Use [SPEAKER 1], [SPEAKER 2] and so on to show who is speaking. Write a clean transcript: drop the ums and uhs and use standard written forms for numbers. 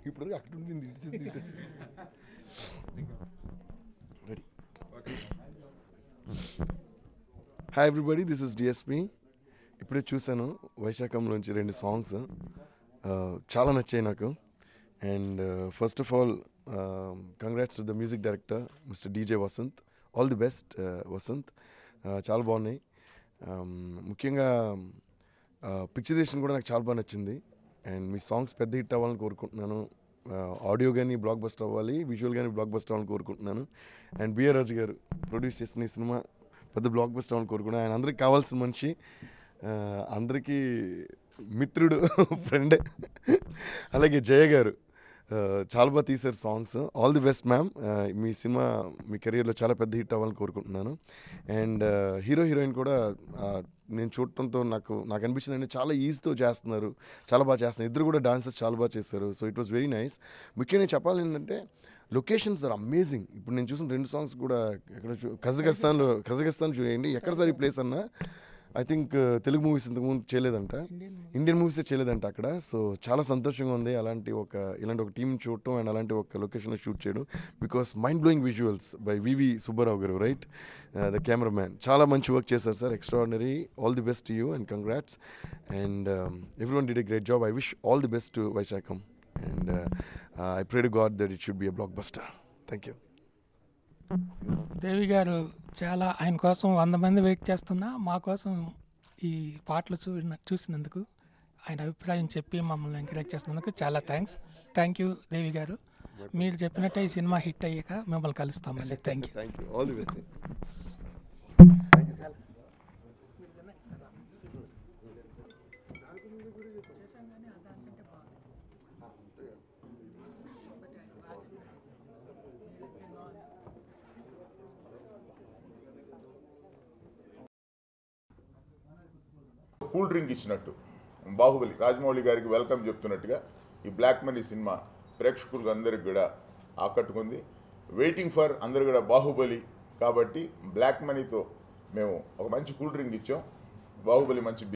[SPEAKER 1] ఇప్పుడు అక్కడ ఉండింది ready. Hi everybody, this is DSP. ఇప్పుడే చూశాను వైశాఖంలోంచి 2 సాంగ్స్, చాలా నచ్చాయి నాకు. And first of all congrats to the music director mister DJ Vasanth. All the best Vasanth. చాలా బాగున్నాయి. ముఖ్యంగా పిక్చరైజేషన్ కూడా నాకు చాలా బాగా నచ్చింది. అండ్ మీ సాంగ్స్ పెద్ద హిట్ అవ్వాలని కోరుకుంటున్నాను. ఆడియో కానీ బ్లాక్ బస్టర్ అవ్వాలి, విజువల్ కానీ బ్లాక్ బస్టర్ అవ్వాలని కోరుకుంటున్నాను. అండ్ బిఆర్ రాజు గారు ప్రొడ్యూస్ చేసిన ఈ సినిమా పెద్ద బ్లాక్ బస్టర్ అవ్వాలని కోరుకుంటున్నాను. ఆయన అందరికీ కావాల్సిన మనిషి, అందరికీ మిత్రుడు, ఫ్రెండే. అలాగే జయ గారు చాలా బాగా తీశారు songs. All the best ma'am. మీ సినిమా మీ కెరియర్లో చాలా పెద్ద హిట్ అవ్వాలని కోరుకుంటున్నాను. అండ్ హీరో హీరోయిన్ కూడా నేను చూడటంతో నాకు అనిపించిందంటే చాలా ఈజీతో చేస్తున్నారు, చాలా బాగా చేస్తున్నారు. ఇద్దరు కూడా డాన్సెస్ చాలా బాగా చేశారు. So it was very nice. ముఖ్యంగా నేను చెప్పాలి ఏంటంటే లొకేషన్స్ ఆర్ అమేజింగ్. ఇప్పుడు నేను చూసిన 2 సాంగ్స్ కూడా ఎక్కడ కజకిస్తాన్ చూడండి. ఎక్కడ సార్ ఈ ప్లేస్ అన్నా ఐ థింక్ తెలుగు మూవీస్ ఇంతకుముందు చేయలేదంట, ఇండియన్ మూవీసే చేయలేదంట అక్కడ. సో చాలా సంతోషంగా ఉంది ఇలాంటి ఒక టీం చూడటం అండ్ అలాంటి ఒక లొకేషన్లో షూట్ చేయడం. Because mind blowing visuals by VV Subbarao గారు, రైట్, ద కెమెరామ్యాన్. చాలా మంచి వర్క్ చేశారు sir, extraordinary. All the best to you and congrats. And everyone did a great job. I wish all the best to Vaishakham. And I pray to God that it should be a blockbuster. Thank you.
[SPEAKER 2] Devi గారు చాలా, ఆయన కోసం 100 మంది wait చేస్తున్నా మా కోసం ఈ పాటలు చూసినందుకు, ఆయన అభిప్రాయం చెప్పి మమ్మల్ని ఎంకరేజ్ చేసినందుకు చాలా థ్యాంక్ యూ దేవి గారు. మీరు చెప్పినట్టే ఈ సినిమా హిట్ అయ్యాక మిమ్మల్ని కలుస్తాం మళ్ళీ. Thank you.
[SPEAKER 1] All the best.
[SPEAKER 3] Cool drink ఇచ్చినట్టు బాహుబలి రాజమౌళి గారికి వెల్కమ్ చెప్తున్నట్టుగా ఈ బ్లాక్ మనీ సినిమా ప్రేక్షకులకు అందరికి కూడా ఆకట్టుకుంది. వెయిటింగ్ ఫర్ అందరు కూడా బాహుబలి. కాబట్టి బ్లాక్ మనీతో మేము ఒక మంచి కూల్ డ్రింక్ ఇచ్చాం. బాహుబలి మంచి